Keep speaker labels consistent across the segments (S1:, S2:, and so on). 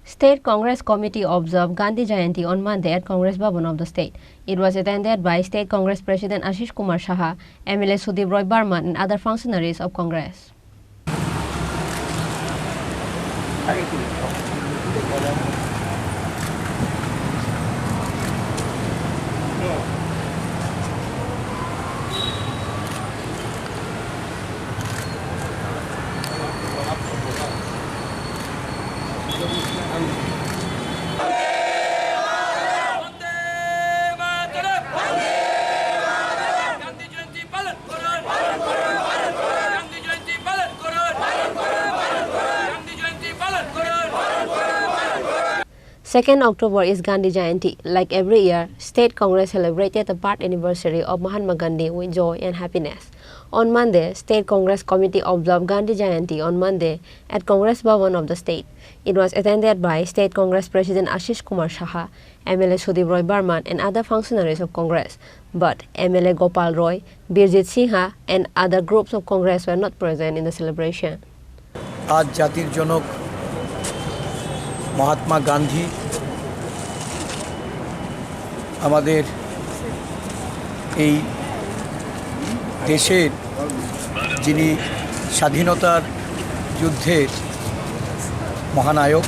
S1: State Congress Committee observed Gandhi Jayanti on Monday at Congress Bhavan of the state. It was attended by State Congress President Ashish Kumar Saha, MLA Sudip Roy Barman and other functionaries of Congress. Second October is Gandhi Jayanti. Like every year, State Congress celebrated the birth anniversary of Mahatma Gandhi with joy and happiness. On Monday, State Congress Committee observed Gandhi Jayanti on Monday at Congress Bhavan of the state. It was attended by State Congress President Ashish Kumar Saha, MLA Sudip Roy Barman and other functionaries of Congress. But MLA Gopal Roy, Birjit Singha and other groups of Congress were not present in the celebration.
S2: आज জাতির জনক মহাত্মা গান্ধী আমাদের এই দেশের যিনি স্বাধীনতার যুদ্ধের মহানায়ক,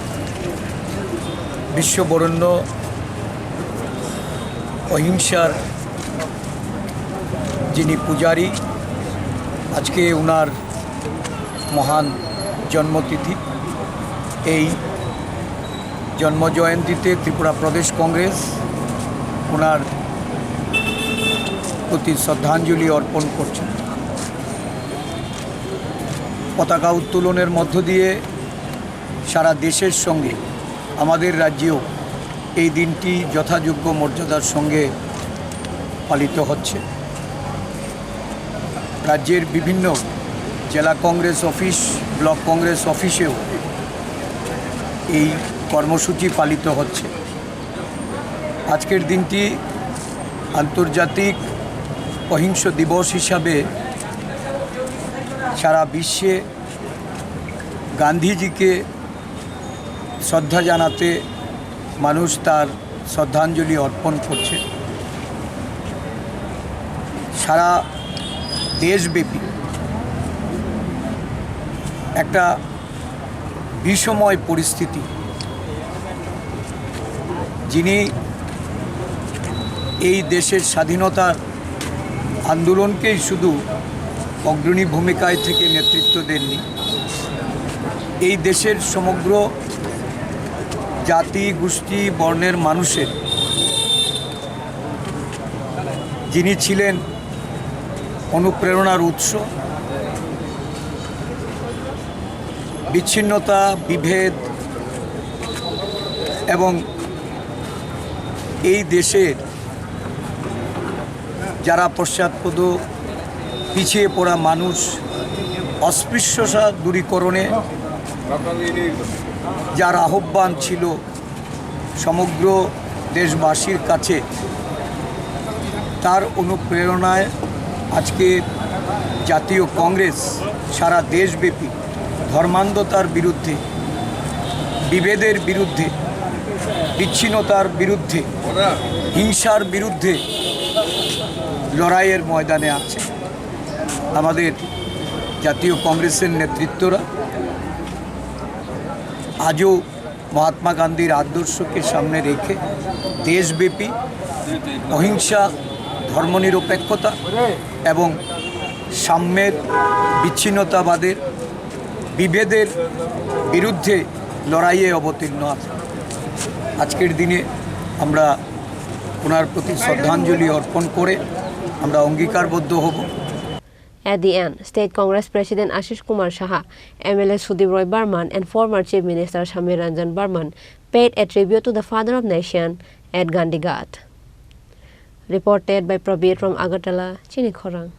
S2: বিশ্ববরেণ্য অহিংসার যিনি পূজারী, আজকে ওনার মহান জন্মতিথি। এই জন্মজয়ন্তীতে ত্রিপুরা প্রদেশ কংগ্রেস ওনার প্রতি শ্রদ্ধাঞ্জলি অর্পণ করছে। পতাকা উত্তোলনের মধ্য দিয়ে সারা দেশের সঙ্গে আমাদের রাজ্যেও এই দিনটি যথাযোগ্য মর্যাদার সঙ্গে পালিত হচ্ছে। রাজ্যের বিভিন্ন জেলা কংগ্রেস অফিস, ব্লক কংগ্রেস অফিসেও এই কর্মসূচি পালিত হচ্ছে। আজকের দিনটি আন্তর্জাতিক অহিংস দিবস হিসাবে সারা বিশ্বে গান্ধীজিকে শ্রদ্ধা জানাতে মানুষ তার শ্রদ্ধাঞ্জলি অর্পণ করছে। সারা দেশব্যাপী একটা বিষময় পরিস্থিতি, যিনি এই দেশের স্বাধীনতার আন্দোলনকেই শুধু অগ্রণী ভূমিকায় থেকে নেতৃত্ব দেননি, এই দেশের সমগ্র জাতি গোষ্ঠী বর্ণের মানুষের যিনি ছিলেন অনুপ্রেরণার উৎস। বিচ্ছিন্নতা, বিভেদ এবং এই দেশের যারা পশ্চাৎপদ পিছিয়ে পড়া মানুষ, অস্পৃশ্যতা দূরীকরণে যার আহ্বান ছিল সমগ্র দেশবাসীর কাছে, তার অনুপ্রেরণায় আজকে জাতীয় কংগ্রেস সারা দেশব্যাপী ধর্মান্ধতার বিরুদ্ধে, বিভেদের বিরুদ্ধে, বিচ্ছিন্নতার বিরুদ্ধে, হিংসার বিরুদ্ধে লড়াইয়ের ময়দানে আছে। আমাদের জাতীয় কংগ্রেসের নেতৃত্বরা আজও মহাত্মা গান্ধীর আদর্শকে সামনে রেখে দেশব্যাপী অহিংসা, ধর্মনিরপেক্ষতা এবং সাম্যের, বিচ্ছিন্নতাবাদের, বিভেদের বিরুদ্ধে লড়াইয়ে অবতীর্ণ আছে। আজকের দিনে আমরা ওনার প্রতি শ্রদ্ধাঞ্জলি অর্পণ করে আমরা অঙ্গীকারবদ্ধ হব।
S1: At the end, State Congress President Ashish Kumar Saha, MLA Sudip Roy Barman and former Chief Minister Shamir Ranjan Barman paid a tribute to the Father of Nation at Gandhi Ghat. Reported by Prabir from Agartala, Chini, Khorang.